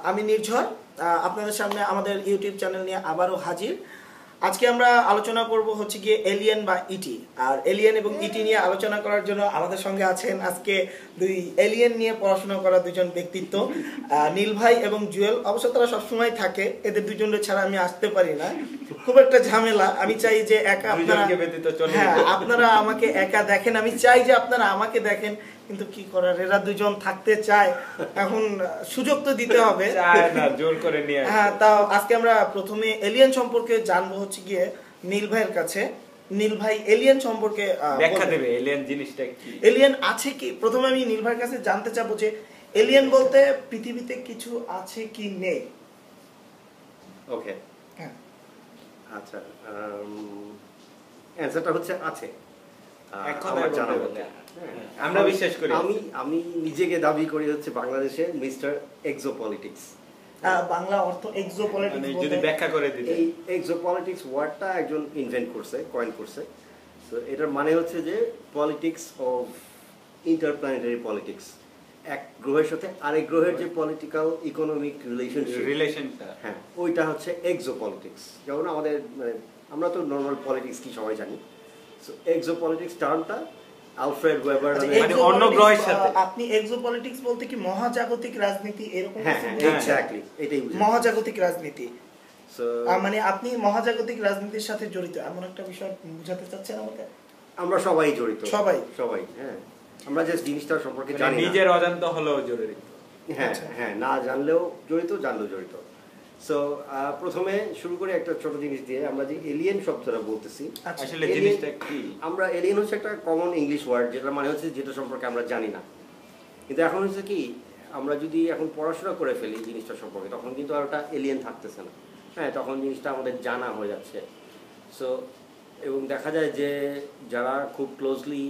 আমি নির্ঝর আপনাদের সামনে আমাদের ইউটিউব চ্যানেল নিয়ে আবারও হাজির। আজকে আমরা আলোচনা করব হচ্ছে গিয়ে এলিয়েন বা ইটি। আর এলিয়েন এবং ইটি নিয়ে আলোচনা করার জন্য আমাদের সঙ্গে আছেন আজকে দুই এলিয়েন নিয়ে পড়াশোনা করা দুজন ব্যক্তিত্ব, নীল ভাই এবং জুয়েল। অবশ্য তারা সবসময় থাকে, এদের দুজনের ছাড়া আমি আসতে পারি না, খুব একটা ঝামেলা। আমি চাই যে একা আপনারা আমাকে একা দেখেন, আমি চাই যে আপনারা আমাকে দেখেন, কিন্তু কি করার, এরা দুজন থাকতে চায়, এখন সুযোগ তো দিতে হবে, জোর করে নিয়ে। হ্যাঁ, তাও আজকে আমরা প্রথমে এলিয়েন সম্পর্কে জানবো হচ্ছে গিয়ে নীল ভাইয়ের কাছে। নীল ভাই এলিয়েন সম্পর্কে ব্যাখ্যা দেবে, এলিয়েন জিনিসটা কি, এলিয়েন আছে কি। প্রথমে আমি নীল ভাইয়ের কাছে জানতে চাবো যে এলিয়েন বলতে পৃথিবীতে কিছু আছে কি নেই। ওকে, হ্যাঁ, আচ্ছা, অ্যানসারটা হচ্ছে আছে। আমরা বিশ্বাস করি, আমি নিজেকে দাবি করি হচ্ছে বাংলাদেশের মিস্টার এক্সোপলিটিক্স। বাংলা অর্থ এক্সোপলিটিক্স, মানে যদি ব্যাখ্যা করে দিতে। এই এক্সোপলিটিক্স ওয়ার্ডটা একজন ইনভেন্ট করছে, কয়েন করছে। সো এটার মানে হচ্ছে যে পলিটিক্স অফ ইন্টারপ্ল্যানেটারি পলিটিক্স, এক গ্রহের সাথে আরেক গ্রহের যে পলিটিক্যাল ইকোনমিক রিলেশনটা, হ্যাঁ, ওইটা হচ্ছে এক্সোপলিটিক্স। যেমন আমাদের আমরা তো নর্মাল পলিটিক্স কি সবাই জানি। সো এক্সোপলিটিক্স টার্মটা আলফ্রেড ওয়েবার, মানে অন্য গ্রহের সাথে। আপনি এক্সোপলিটিক্স বলতে কি মহাজাগতিক রাজনীতি এরকম? হ্যাঁ, এক্স্যাক্টলি, এটাই মহাজাগতিক রাজনীতি। মানে আপনি মহাজাগতিক রাজনীতির সাথে জড়িত এমন একটা বিষয় বোঝাতে চাচ্ছেন আমাকে? আমরা সবাই জড়িত, সবাই, হ্যাঁ। আমরা যে জিনিসটা সম্পর্কে জানি না, নিজের অজান্ত হলেও জড়িত। হ্যাঁ হ্যাঁ, না জানলেও জড়িত, জানলেও জড়িত। সো প্রথমে শুরু করে একটা ছোট জিনিস দিয়ে, আমরা যে এলিয়েন শব্দটা বলতেছি, আসলে জিনিসটা কি? আমরা এলিয়েন হচ্ছে একটা কমন ইংলিশ ওয়ার্ড, যেটা মানে হচ্ছে যেটা সম্পর্কে আমরা জানি না। কিন্তু এখন হচ্ছে কি, আমরা যদি এখন পড়াশোনা করে ফেলি জিনিসটা সম্পর্কে, তখন কিন্তু আর ওটা এলিয়েন থাকতেছে না, হ্যাঁ, তখন জিনিসটা আমাদের জানা হয়ে যাচ্ছে। সো এবং দেখা যায় যে যারা খুব ক্লোজলি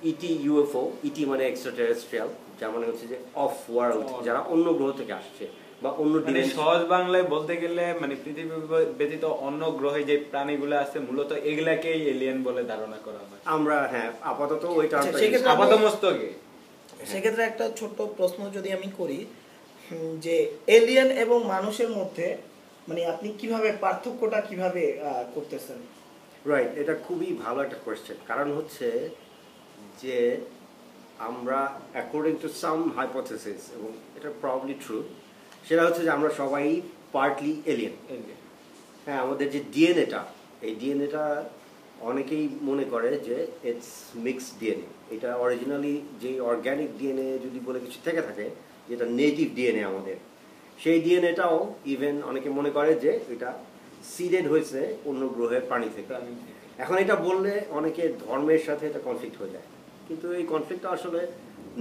ইটি, ইউএফও, ইটি মানে এক্সট্রা টেরেস্ট্রিয়াল, যার মানে হচ্ছে যে অফ ওয়ার্ল্ড, যারা অন্য গ্রহ থেকে আসছে বা অন্য ডিমেনশন। সহজ বাংলায় বলতে গেলে মানে পৃথিবী ব্যতীত অন্য গ্রহে যে প্রাণীগুলো আছে, মূলত এগুলাকেই এলিয়েন বলে ধারণা করা হয় আমরা। হ্যাঁ, আপাতত ওই টার্মটা আপাতমস্তকে। সেক্ষেত্রে একটা ছোট্ট প্রশ্ন যদি আমি করি, যে এলিয়েন এবং মানুষের মধ্যে মানে আপনি কিভাবে পার্থক্যটা কিভাবে করতেছেন? রাইট, এটা খুবই ভালো একটা কোয়েশ্চেন। কারণ হচ্ছে যে আমরা অ্যাকর্ডিং টু সাম হাইপোথেসিস, এবং এটা প্রবাবলি ট্রু, সেটা হচ্ছে যে আমরা সবাই পার্টলি এলিয়েন। হ্যাঁ, আমাদের যে ডিএনএটা, এই ডিএনএটা অনেকেই মনে করে যে ইটস মিক্সড ডিএনএ। এটা অরিজিনালি যে অর্গ্যানিক ডিএনএ যদি বলে কিছু থেকে থাকে, যেটা নেটিভ ডিএনএ আমাদের, সেই ডিএনএটাও ইভেন অনেকে মনে করে যে এটা সিডেড হয়েছে অন্য গ্রহের প্রাণী থেকে। এখন এটা বললে অনেকে ধর্মের সাথে এটা কনফ্লিক্ট হয়ে যায়, কিন্তু এই কনফ্লিক্টটা আসলে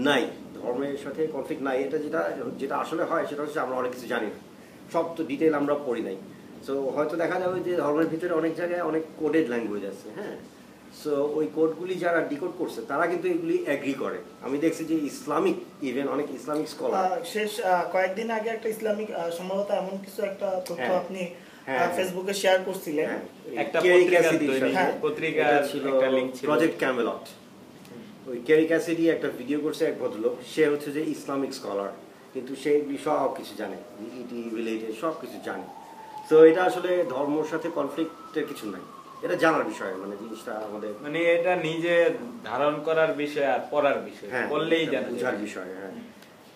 নাই, ধর্মের সাথে কনফ্লিক্ট নাই। এটা যেটা আসলে হয় সেটা হচ্ছে আমরা অনেক কিছু জানি না, সব তো ডিটেল আমরা পড়ি নাই। সো হয়তো দেখা যাবে যে ধর্মের ভিতরে অনেক জায়গায় অনেক কোডেড ল্যাঙ্গুয়েজ আছে, হ্যাঁ। সো ওই কোডগুলি যারা ডিকোড করছে তারা কিন্তু এগুলি এগ্রি করে। আমি দেখছি যে ইসলামিক, ইভেন অনেক ইসলামিক স্কলার, শেষ কয়েকদিন আগে একটা ইসলামিক সম্ভবত এমন কিছু একটা তথ্য আপনি ফেসবুকে শেয়ার করছিলেন, একটা পত্রিকা ছিল, প্রজেক্ট ক্যামেলট। ওই কেরি ক্যাসিডি একটা ভিডিও করছে এক ভদ্রলোক, সে হচ্ছে যে ইসলামিক স্কলার, কিন্তু সে সব কিছু জানে, ইটি রিলেটেড সব কিছু জানে। তো এটা আসলে ধর্মের সাথে কনফ্লিক্টের কিছু নাই, এটা জানার বিষয়, মানে জিনিসটা আমাদের মানে এটা নিজে ধারণ করার বিষয় আর পড়ার বিষয়, বললেই জানা বুঝার বিষয়। হ্যাঁ,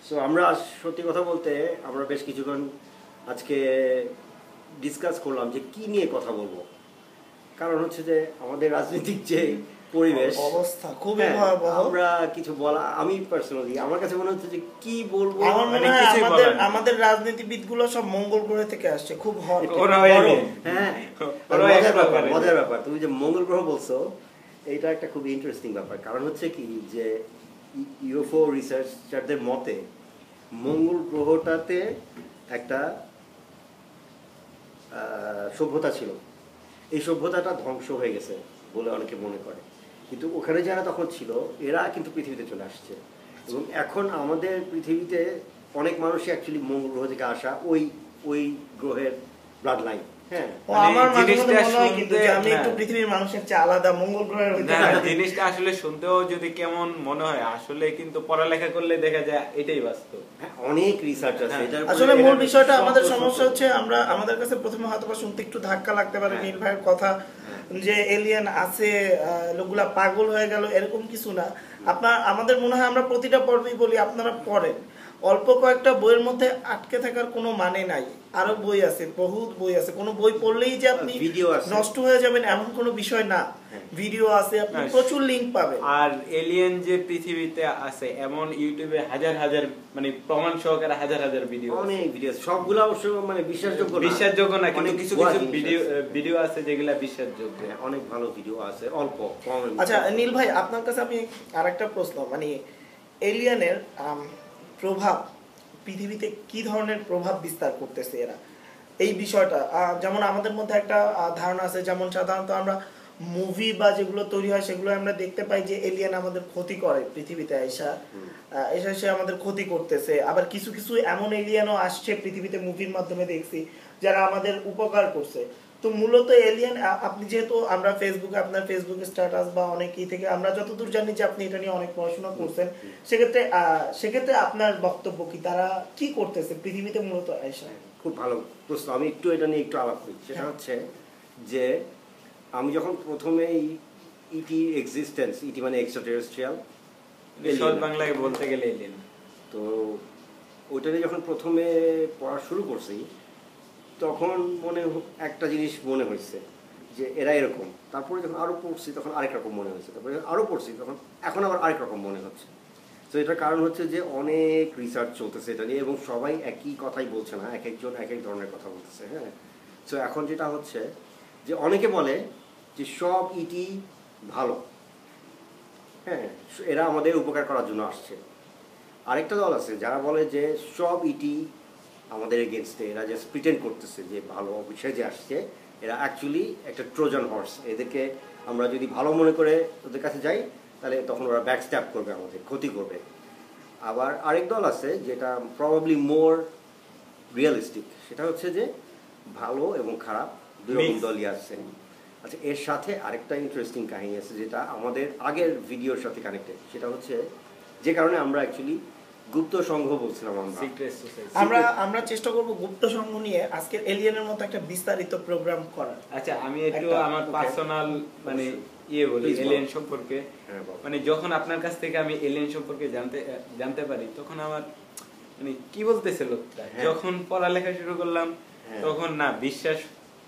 সো আমরা সত্যি কথা বলতে আমরা বেশ কিছুক্ষণ আজকে ডিসকাস করলাম যে কি নিয়ে কথা বলবো। কারণ হচ্ছে যে আমাদের রাজনৈতিক যে পরিবেশ অবস্থা খুবই ভয়াবহ, আমরা কিছু বলা, আমি পার্সোনালি আমার কাছে মনে হচ্ছে যে কি বলবো, আমাদের রাজনীতিবিদগুলো সব মঙ্গল গ্রহ থেকে আসছে, খুব হট। হ্যাঁ, মজার ব্যাপার, তুমি যে মঙ্গল গ্রহ বলছো, এইটা একটা খুব ইন্টারেস্টিং ব্যাপার। কারণ হচ্ছে কি যে ইউএফও রিসার্চারদের মতে মঙ্গল গ্রহটাতে একটা সভ্যতা ছিল, এই সভ্যতাটা ধ্বংস হয়ে গেছে বলে অনেকে মনে করে, কিন্তু ওখানে যারা তখন ছিল এরা কিন্তু পৃথিবীতে চলে আসছে। এবং এখন আমাদের পৃথিবীতে অনেক মানুষই অ্যাকচুয়ালি মঙ্গল গ্রহ থেকে আসা, ওই গ্রহের ব্লাড লাইন। হ্যাঁ ও মানে আমার মাঝে মাঝে জিনিসটা মনে হয় কিন্তু যে আমি শুনতে- একটু হ্যাঁ। পৃথিবীর মানুষের চেয়ে আলাদা, মঙ্গল গ্রহের হইতে না পারি। জিনিসটা আসলে শুনতেও যদি কেমন মনে হয় আসলে কিন্তু পড়ালেখা করলে দেখা যায় এটাই বাস্তব। হ্যাঁ, অনেক রিসার্চ আছে হ্যাঁ। এটার উপরে। আসলে মূল এটার বিষয়টা আমাদের শত শত- সমস্যা হচ্ছে আমরা আমাদের কাছে প্রথমে হয়তো বা শুনতে একটু ধাক্কা লাগতে পারে হ্যাঁ। নীল ভাইয়ের কথা যে এলিয়েন আছে, লোকগুলা পাগল হয়ে গেল, এরকম কিছু না। আমাদের মনে হয় আমরা প্রতিটা পর্বেই বলি আপনারা পড়েন, অল্প কয়েকটা বইয়ের মধ্যে আটকে থাকার কোনো মানে নাই। আরো বই আছে, বহুত বই আছে, কোনো বই পড়লেই যে আপনি ভিডিও আছে। নষ্ট হয়ে যাবেন এমন কোনো বিষয় না। ভিডিও আছে, আপনি হ্যাঁ। প্রচুর লিংক পাবেন। আর এলিয়েন যে পৃথিবীতে আছে এমন ইউটিউবে হাজার হাজার মানে প্রমাণ সহকারে হাজার হাজার ভিডিও অনেক ভিডিও আছে, সবগুলো অবশ্য মানে বিশ্বাসযোগ্য না। বিশ্বাসযোগ্য না, কিন্তু অনেক কিছু ভুয়া কিছু জিনিস ভিডিও আছে। ভিডিও আছে যেগুলা বিশ্বাসযোগ্য। হ্যাঁ, অনেক ভালো ভিডিও আছে, অল্প কম। আচ্ছা নীল ভাই, আপনার কাছে আমি আরেকটা প্রশ্ন, মানে এলিয়েনের প্রভাব পৃথিবীতে কি ধরনের প্রভাব বিস্তার করতেছে এরা, এই বিষয়টা যেমন আমাদের মধ্যে একটা ধারণা আছে, যেমন সাধারণত আমরা মুভি বা যেগুলো তৈরি হয় সেগুলো আমরা দেখতে পাই যে এলিয়েন আমাদের ক্ষতি করে পৃথিবীতে এসে সে আমাদের ক্ষতি করতেছে। আবার কিছু কিছু এমন এলিয়েনও আসছে পৃথিবীতে মুভির মাধ্যমে দেখছি যারা আমাদের উপকার করছে। তো মূলত এলিয়েন, আপনি যেহেতু আমরা ফেসবুকে আপনার ফেসবুক স্ট্যাটাস বা অনেকেই থেকে আমরা যতদূর জানি যে আপনি এটা নিয়ে অনেক পড়াশোনা করছেন, সেক্ষেত্রে আপনার বক্তব্য কি, তারা কি করতেছে পৃথিবীতে মূলত আয়সা? খুব ভালো প্রশ্ন, আমি একটু এটা নিয়ে একটু আলাপ করি। সেটা হচ্ছে যে আমি যখন প্রথমে ইটি এক্সিস্টেন্স, ইটি মানে এক্সট্রাটেরেস্ট্রিয়াল, সহজ বাংলায় বলতে গেলে এলিয়েন। তো ওইটা নিয়ে যখন প্রথমে পড়া শুরু করছি তখন একটা জিনিস মনে হয়েছে যে এরা এরকম। তারপরে যখন আরও পড়ছি তখন আরেক রকম মনে হয়েছে, তারপরে আরও পড়ছি তখন এখন আবার আরেক রকম মনে হচ্ছে। তো এটার কারণ হচ্ছে যে অনেক রিসার্চ চলতেছে এটা নিয়ে এবং সবাই একই কথাই বলছে না, এক একজন এক এক ধরনের কথা বলতেছে। হ্যাঁ, তো এখন যেটা হচ্ছে যে অনেকে বলে যে সব ইটি ভালো, হ্যাঁ এরা আমাদের উপকার করার জন্য আসছে। আরেকটা দল আছে যারা বলে যে সব ইটি আমাদের এগেনস্টে, এরা জাস্ট প্রিটেন্ড করতেছে যে ভালো বিষয় যে আসছে, এরা অ্যাকচুয়ালি একটা ট্রোজান হর্স, এদেরকে আমরা যদি ভালো মনে করে ওদের কাছে যাই তাহলে তখন ওরা ব্যাকস্ট্যাপ করবে, আমাদের ক্ষতি করবে। আবার আরেক দল আছে যেটা প্রবাবলি মোর রিয়েলিস্টিক, সেটা হচ্ছে যে ভালো এবং খারাপ দুই রকম দলই আছে। আচ্ছা, এর সাথে আরেকটা ইন্টারেস্টিং কাহিনী আছে যেটা আমাদের আগের ভিডিওর সাথে কানেক্টেড। সেটা হচ্ছে যে কারণে আমরা অ্যাকচুয়ালি গুপ্ত সংঘ বলছিলাম, আমরা চেষ্টা করব গুপ্ত সংঘ নিয়ে আজকের এলিয়েনের মতো একটা বিস্তারিত প্রোগ্রাম করার। আচ্ছা, আমি একটু আমার পার্সোনাল মানে বলি এলিয়েন সম্পর্কে। মানে যখন আপনার কাছ থেকে আমি এলিয়েন সম্পর্কে জানতে পারি তখন আমার মানে কি বলতেছে লোকটা, যখন পড়ালেখা শুরু করলাম তখন না বিশ্বাস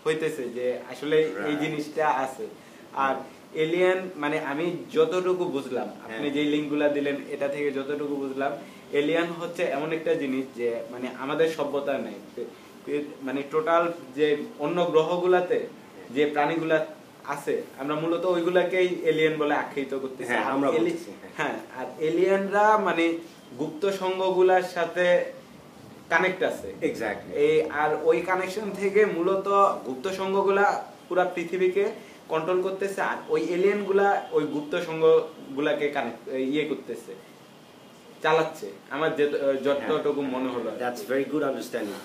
হইতেছে যে আসলে এই জিনিসটা আছে। আর এলিয়েন মানে আমি যতটুকু বুঝলাম, আপনি যে লিঙ্কগুলা দিলেন এটা থেকে যতটুকু বুঝলাম, এলিয়েন হচ্ছে এমন একটা জিনিস যে মানে আমাদের সভ্যতা নেই, মানে টোটাল যে অন্য গ্রহগুলাতে যে প্রাণীগুলা আছে আমরা মূলত ওইগুলাকেই এলিয়েন বলে আখ্যায়িত করতেছি। হ্যাঁ, আর এলিয়েনরা মানে গুপ্ত সংঘগুলার সাথে কানেক্ট আছে। এক্স্যাক্টলি। আর ওই কানেকশন থেকে মূলত গুপ্ত সংঘগুলা পুরো পৃথিবীকে কন্ট্রোল করতেছে, আর ওই এলিয়েন গুলা ওই গুপ্ত সংঘ গুলাকে করতেছে, চালাচ্ছে। আমার যতটুকু মনে হলো। That's very good understanding.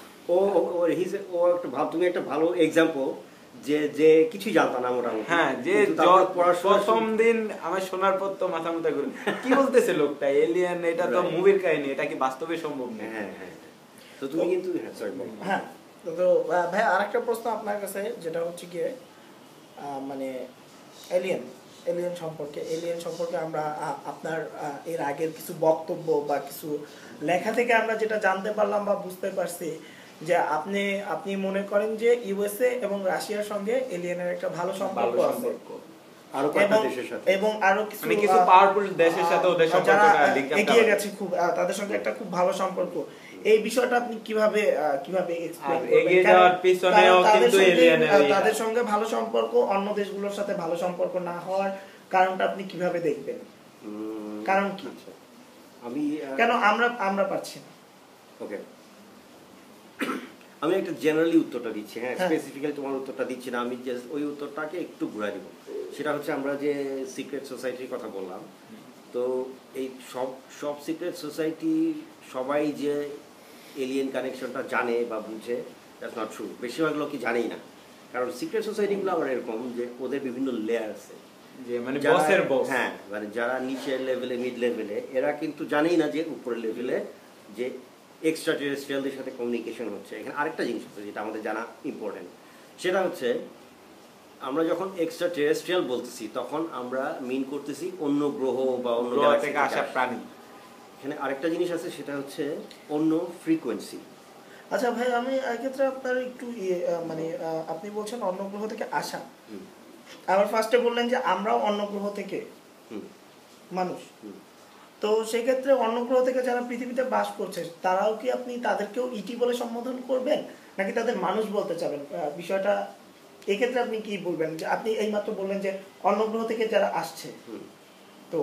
তুমি একটা ভালো এক্সাম্পল যে কিছু জানতাম না মোটামুটি। হ্যাঁ, যে প্রথম দিন আমার শোনার পর তো মাথা মুথা ঘুরে কি বলতেছে লোকটা, এলিয়েন এটা তো মুভির কাহিনী, এটা কি বাস্তবে সম্ভব না? হ্যাঁ, তো তুমি কিন্তু হ্যাঁ, তো ভাই আরেকটা প্রশ্ন আপনার কাছে, যেটা হচ্ছে গিয়ে মানে এলিয়েন সম্পর্কে আমরা আপনার এর আগের কিছু বক্তব্য বা কিছু লেখা থেকে আমরা যেটা জানতে পারলাম বা বুঝতে পারছি যে আপনি মনে করেন যে ইউএসএ এবং রাশিয়ার সঙ্গে এলিয়েনের একটা ভালো সম্পর্ক আছে, এবং আরো কিছু পাওয়ারফুল দেশের সাথে ওদের সম্পর্কটা এগিয়ে গেছে, খুব তাদের সঙ্গে একটা খুব ভালো সম্পর্ক। এই বিষয়টা আপনি কিভাবে এক্সপ্লেইন করবেন? এগিয়ে যাওয়ার পিছনেও কিন্তু তাদের সঙ্গে ভালো সম্পর্ক অন্য দেশগুলোর সাথে ভালো সম্পর্ক না হওয়ার কারণটা আপনি কিভাবে দেখবেন? কারণ কি, কেন আমরা পাচ্ছি না? ওকে, আমি একটা জেনারেলি উত্তরটা দিচ্ছি। হ্যাঁ, স্পেসিফিক্যালি তোমার উত্তরটা দিচ্ছি না, আমি জাস্ট ওই উত্তরটাকে একটু ঘুরে দিব। সেটা হচ্ছে আমরা যে সিক্রেট সোসাইটির কথা বললাম, তো এই সব সিক্রেট সোসাইটি সবাই যে এলিয়েন কানেকশনটা জানে বা বুঝে, দ্যাটস নট ট্রু। বেশিরভাগ লোকই জানেই না। কারণ সিক্রেট সোসাইটিগুলো আবার এরকম যে ওদের বিভিন্ন লেয়ার আছে, যে মানে বসের বস, হ্যাঁ মানে যারা নিচের লেভেলে মিড লেভেলে এরা কিন্তু জানেই না যে উপরের লেভেলে যে এক্সট্রা টেরেস্ট্রিয়ালদের সাথে কমিউনিকেশন হচ্ছে। এখানে আরেকটা জিনিস হচ্ছে যেটা আমাদের জানা ইম্পর্টেন্ট, সেটা হচ্ছে আমরা যখন এক্সট্রা টেরেস্ট্রিয়াল বলতেছি তখন আমরা মিন করতেছি অন্য গ্রহ বা অন্য গ্রহ থেকে আসা প্রাণী। এখানে আরেকটা জিনিস আছে সেটা হচ্ছে অন্য ফ্রিকোয়েন্সি। আচ্ছা ভাই, আমি এক্ষেত্রে আপনার একটু মানে আপনি বলছেন অন্য গ্রহ থেকে আসা, আবার ফার্স্টে বললেন যে আমরাও অন্য গ্রহ থেকে মানুষ, তো সেক্ষেত্রে অন্য গ্রহ থেকে যারা পৃথিবীতে বাস করছে তারাও কি আপনি তাদেরকেও ইটি বলে সম্বোধন করবেন নাকি তাদের মানুষ বলতে চাবেন? বিষয়টা এক্ষেত্রে আপনি কি বলবেন? যে আপনি এইমাত্র বললেন যে অন্য গ্রহ থেকে যারা আসছে, তো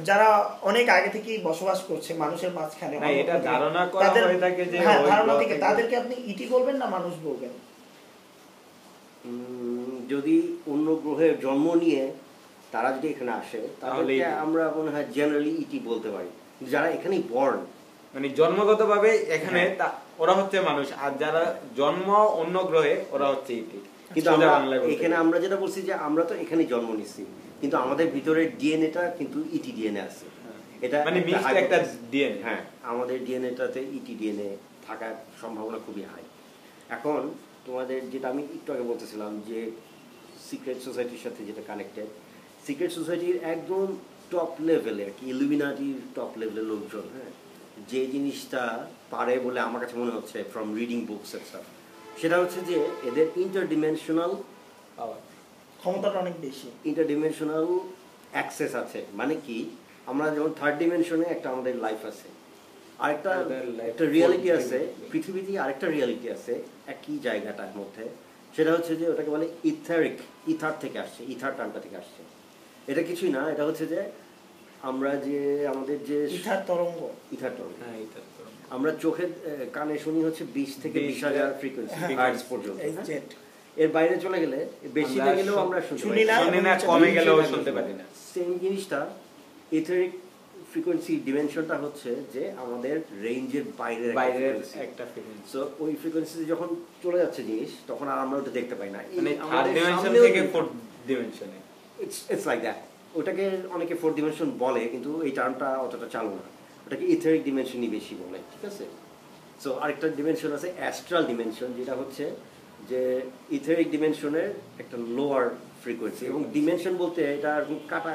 যারা অনেক আগে থেকেই বসবাস করছে মানুষের মাঝখানে, এটা ধারণা করা হয়ে থাকে যে ধারণা থেকে তাদেরকে আপনি ইটি বলবেন না মানুষ বলবেন? যদি অন্য গ্রহে জন্ম নিয়ে তারা যদি এখানে আসে তাহলে আমরা মনে হয় জেনারেলি ইটি বলতে পারি। যারা এখানেই বর্ন, মানে জন্মগতভাবে এখানে ওরা হচ্ছে মানুষ, আর যারা জন্ম অন্য গ্রহে ওরা হচ্ছে ইটি। কিন্তু এখানে আমরা যেটা বলছি যে আমরা তো এখানে জন্ম নিছি, কিন্তু আমাদের ভিতরে ডিএনএটা কিন্তু ইটি ডিএনএ আছে। এটা মানে মিক্সড একটা ডিএনএ। হ্যাঁ, আমাদের ডিএনএটাতে ইটি ডিএনএ থাকার সম্ভাবনা খুবই হাই। এখন তোমাদের যেটা আমি একটু আগে বলতেছিলাম যে সিক্রেট সোসাইটির সাথে যেটা কানেক্টেড, সিক্রেট সোসাইটির একদম টপ লেভেলে আর কি, ইলুমিনাটির টপ লেভেলের লোকজন, হ্যাঁ, যে জিনিসটা পারে বলে আমার কাছে মনে হচ্ছে ফ্রম রিডিং বুকস এটসেট্রা, সেটা হচ্ছে যে এদের ইন্টারডিমেনশনাল ক্ষমতাটা অনেক বেশি, ইন্টারডিমেনশনাল অ্যাক্সেস আছে। মানে কি, আমরা যেমন থার্ড ডিমেনশনে একটা আমাদের লাইফ আছে, আরেকটা একটা রিয়ালিটি আছে পৃথিবীতে, আরেকটা রিয়ালিটি আছে একই জায়গাটার মধ্যে, সেটা হচ্ছে যে ওটাকে বলে ইথারিক, ইথার থেকে আসছে, ইথার টার্মটা থেকে আসছে। এটা কিছুই না, এটা হচ্ছে যে আমরা যে আমাদের যে ইথার তরঙ্গ, ইথার তরঙ্গ, হ্যাঁ ইথার তরঙ্গ আমরা চোখে কানে শুনি হচ্ছে 20 থেকে 20,000 ফ্রিকোয়েন্সি হার্টজ পর্যন্ত। এর বাইরে চলে গেলে, বেশিতে গেলেও আমরা শুনি না, কমে গেলেও শুনতে পারি না। সেম জিনিসটা ইথারিক ফ্রিকোয়েন্সি ডিমেনশনটা হচ্ছে যে আমাদের রেঞ্জের বাইরের একটা ফ্রিকোয়েন্সি। সো ওই ফ্রিকোয়েন্সিতে যখন চলে যাচ্ছে জিনিস তখন আর আমরা ওটা দেখতে পাই না, মানে থার্ড ডিমেনশন থেকে ফোর্থ ডিমেনশনে, ইটস লাইক দ্যাট। ওটাকে অনেকে ফোর্থ ডিমেনশন বলে, কিন্তু এই টার্মটা অতটা চালু না, ওটাকে ইথারিক ডিমেনশনই বেশি বলে, ঠিক আছে? সো আরেকটা ডিমেনশন আছে অ্যাস্ট্রাল ডিমেনশন, যেটা হচ্ছে যে ইথারিক ডিমেনশনের একটা লোয়ার ফ্রিকোয়েন্সি। এবং ডিমেনশন বলতে এটা কাটা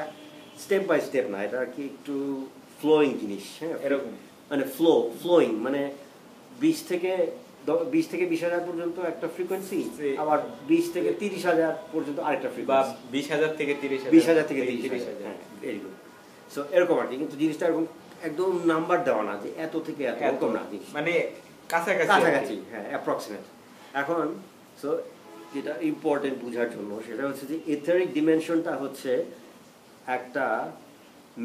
স্টেপ বাই স্টেপ না, এটা আর কি একটু ফ্লোয়িং জিনিস, হ্যাঁ, এরকম মানে ফ্লোয়িং মানে 20 থেকে 20,000 পর্যন্ত একটা ফ্রিকোয়েন্সি, আবার 20 থেকে 30,000 পর্যন্ত আরেকটা ফ্রিকোয়েন্সি, বা 20,000 থেকে 30,000, 20,000 থেকে 30,000, হ্যাঁ, ভেরি গুড। সো এরকম আর কি, কিন্তু জিনিসটা এরকম একদম নাম্বার দেওয়া না যে এত থেকে এত, এরকম না, মানে কাছাকাছি, হ্যাঁ, অ্যাপ্রক্সিমেট। এখন সো যেটা ইম্পর্টেন্ট বোঝার জন্য সেটা হচ্ছে যে ইথারিক ডিমেনশনটা হচ্ছে একটা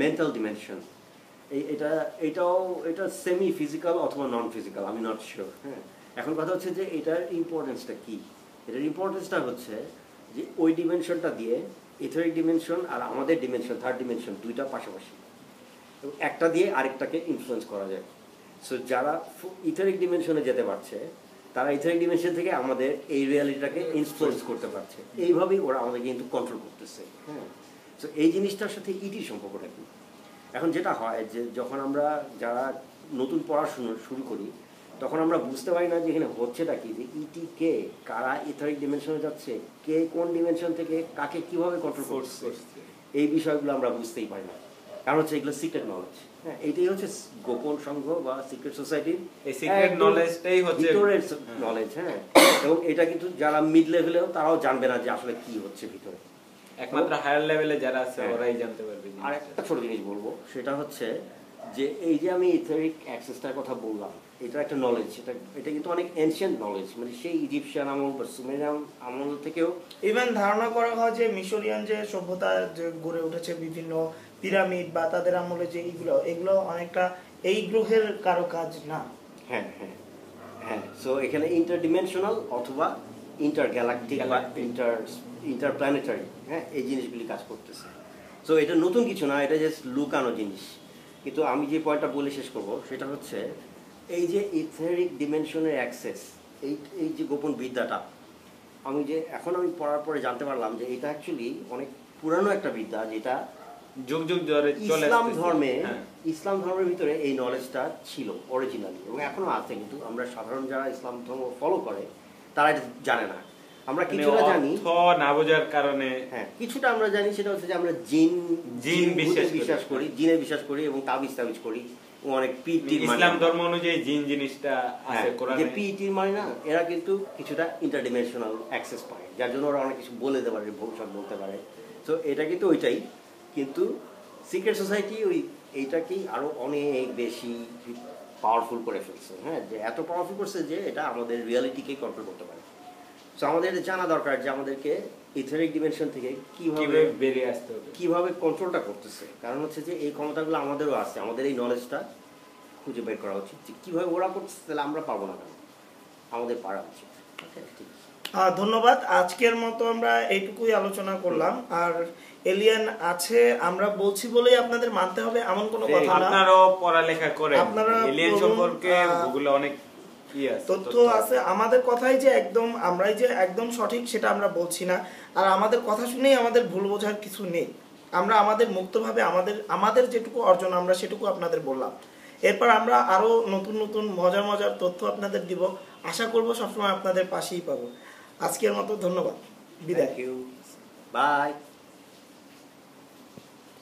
মেন্টাল ডিমেনশন। এটা সেমি ফিজিক্যাল অথবা নন ফিজিক্যাল, আমি নট শিওর, হ্যাঁ। এখন কথা হচ্ছে যে এটার ইম্পর্টেন্সটা কি? এটার ইম্পর্টেন্সটা হচ্ছে যে ওই ডিমেনশনটা দিয়ে ইথারিক ডিমেনশন আর আমাদের ডিমেনশন থার্ড ডিমেনশন দুইটা পাশাপাশি, এবং একটা দিয়ে আরেকটাকে ইনফ্লুয়েন্স করা যায়। সো যারা ইথারিক ডিমেনশনে যেতে পারছে তারা ইথারিক ডিমেনশন থেকে আমাদের এই রিয়ালিটিটাকে ইনফ্লুয়েন্স করতে পারছে, এইভাবেই ওরা আমাদেরকে কিন্তু কন্ট্রোল করতেছে, হ্যাঁ। সো এই জিনিসটার সাথে ইটির সম্পর্কটা কি? এখন যেটা হয় যে যখন আমরা যারা নতুন পড়াশুনো শুরু করি তখন আমরা বুঝতে পারি না যে এখানে হচ্ছেটা কি, যে ইটি কে, কারা ইথারিক ডিমেনশনে যাচ্ছে, কে কোন ডিমেনশন থেকে কাকে কিভাবে কন্ট্রোল করছে, এই বিষয়গুলো আমরা বুঝতেই পারি না, কারণ হচ্ছে এগুলো সিক্রেট নলেজ, হ্যাঁ। এইটাই হচ্ছে গোপন সংঘ বা সিক্রেট সোসাইটির এই সিক্রেট নলেজটাই হচ্ছে ভিতরের নলেজ, হ্যাঁ। এবং এটা কিন্তু যারা মিড লেভেলেও তারাও জানবে না যে আসলে কি হচ্ছে ভিতরে, একমাত্র হায়ার লেভেলে যারা আছে ওরাই জানতে পারবে। আর একটা ছোট জিনিস বলবো, সেটা হচ্ছে যে এই যে আমি ইথারিক অ্যাক্সেসটার কথা বললাম, এটা একটা নলেজ, এটা কিন্তু অনেক এনশিয়েন্ট নলেজ, মানে সেই ইজিপশিয়ান আমল বা সুমেরিয়ান আমল থেকেও ইভেন ধারণা করা হয় যে মিশরিয়ান যে সভ্যতা যে গড়ে উঠেছে, বিভিন্ন পিরামিড বা তাদের আমলে যে এগুলো অনেকটা এই গ্রহের কারো কাজ না। হ্যাঁ হ্যাঁ হ্যাঁ। সো এখানে ইন্টারডিমেনশনাল অথবা ইন্টারগ্যালাকটিক বা ইন্টারপ্ল্যানেটারি, হ্যাঁ, এই জিনিসগুলি কাজ করতেছে। সো এটা নতুন কিছু না, এটা জাস্ট লুকানো জিনিস। কিন্তু আমি যে পয়েন্টটা বলে শেষ করবো সেটা হচ্ছে এই যে ইথারিক ডিমেনশনের অ্যাক্সেস, এই যে গোপন বিদ্যাটা, এখন আমি পড়ার পরে জানতে পারলাম যে এটা অ্যাকচুয়ালি অনেক পুরানো একটা বিদ্যা, যেটা যুগ যুগ ধরে চলে ইসলাম ধর্মের ভিতরে এই নলেজটা ছিল অরিজিনালি, এবং এখনো আছে, কিন্তু আমরা সাধারণ যারা ইসলাম ধর্ম ফলো করে তারা এটা জানে না। আমরা কিছুটা জানি, না বোঝার কারণে কিছুটা আমরা জানি, সেটা হচ্ছে যে আমরা জিন বিশ্বাস করি, জিনে বিশ্বাস করি এবং তাবিজ করি। অনেক পিটি ইসলাম ধর্ম অনুযায়ী জিন জিনিসটা আছে কোরআনে, যে পিটি মানে না, এরা কিন্তু কিছুটা ইন্টারডিমেনশনাল অ্যাক্সেস পায়, যার জন্য ওরা অনেক কিছু বলে দিতে পারে, ভবিষ্যৎ বলতে পারে। তো এটা কিন্তু ওইটাই, কিন্তু সিক্রেট সোসাইটি এইটাকেই আরো অনেক বেশি পাওয়ারফুল করে ফেলছে। যে এত পাওয়ারফুল করছে যে এটা আমাদের রিয়ালিটিকে কন্ট্রোল করতে পারে। তো আমাদের জানা দরকার যে আমাদেরকে ইথেরিক ডিমেনশন থেকে কিভাবে বেরিয়ে আসতে হবে, কিভাবে কন্ট্রোলটা করতেছে। কারণ হচ্ছে যে এই ক্ষমতাগুলো আমাদেরও আছে, আমাদের এই নলেজটা খুঁজে বের করা উচিত যে কিভাবে ওরা করতেছে, তাহলে আমরা পারবো না কেন, আমাদের পারা উচিত। ধন্যবাদ। আজকের মতো আমরা এইটুকুই আলোচনা করলাম। আর এলিয়েন আছে আমরা বলছি বলেই আপনাদের মানতে হবে এমন কোনো কথা না। আপনারাও পড়ালেখা করেন, এলিয়েন সম্পর্কে গুগলে অনেক তথ্য আছে। আমাদের কথাই যে একদম আমরাই যে একদম সঠিক সেটা আমরা বলছি না, আর আমাদের কথা শুনেই আমাদের ভুল বোঝার কিছু নেই। আমরা আমাদের মুক্তভাবে আমাদের যেটুকু অর্জন আমরা সেটুকু আপনাদের বললাম। এরপর আমরা আরো নতুন নতুন মজার তথ্য আপনাদের দিব, আশা করব সবসময় আপনাদের পাশেই পাবো। আজকের মতো ধন্যবাদ, বিদায়। বাই।